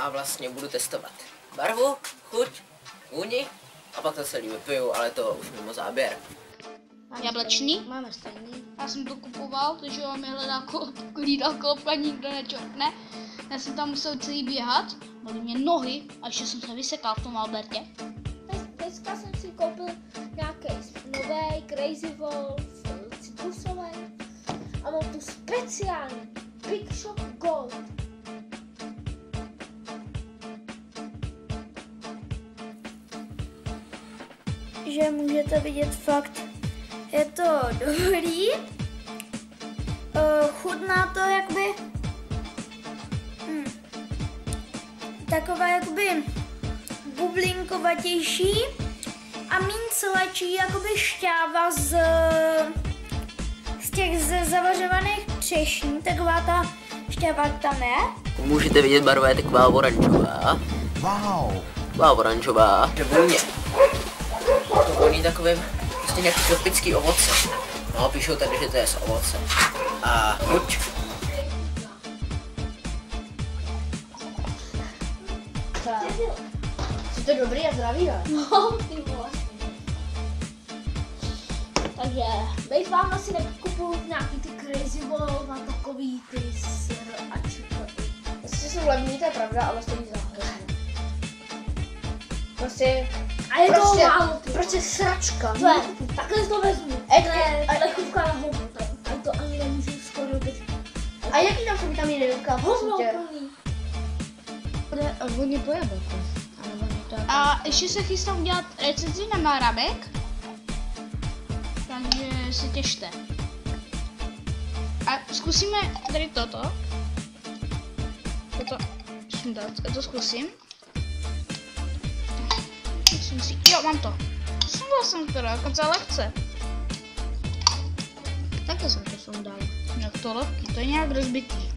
a vlastně budu testovat barvu, chuť, vůni a pak to celý vypiju, ale to už mimo záběr. Jablečný? Máme stejný. Já jsem to kupoval, protože on mi hlídal klopka, nikdo nečortne. Já jsem tam musel celý běhat, bolí mě nohy a ještě jsem se vysekal v tom Albertě. Dneska jsem si koupil nějaký nový Crazy Wolf citrusový a mám tu speciální Big Shot Gold. Že můžete vidět fakt, je to dobrý, chutná to jakoby taková jakoby bublinkovatější a míň sladší jakoby šťáva z těch zavařovaných třešní, taková ta šťáva tam je. Můžete vidět, barva je taková oranžová. Wow. Taková oranžová. To vůně. To voní takovým prostě nějaký tropický ovoce. No, píšou tady, že to je z ovoce. A chuť. Je to dobrý a zdravý, ne? No, ty vole. Takže, bejt vám asi nekupuju nějaký ty Crazy Wolf a takový ty sr a čokolády. Jestli jsou levný, to je pravda, ale stojí za hrozně. Prostě... A je to málo, ty. Prostě sračka. To je, takhle to vezmu. Ale chutká na hovno, a to ani nemůžu skoro být. A jaký tam jsou vitamíny? Hovno plný. A hodně po jablku. A ještě se chystám udělat recenzi na Marabek, takže se těšte. A zkusíme tady toto. To zkusím. Musím si... Jo, mám to. Sundal jsem to dokonce lehce. Takhle jsem to sundal. Jak to lehký, to je nějak rozbitý.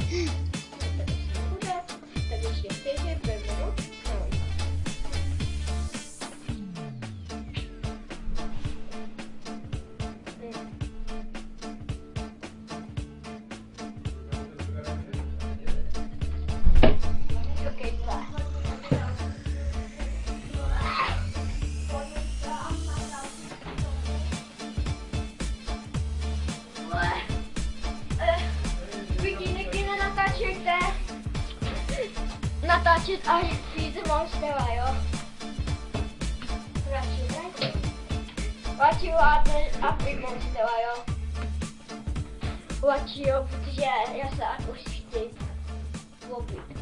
Natáčet a jít monstera, jo? Radši a pít monstera, jo? Radši jo, protože já se jako chci opít.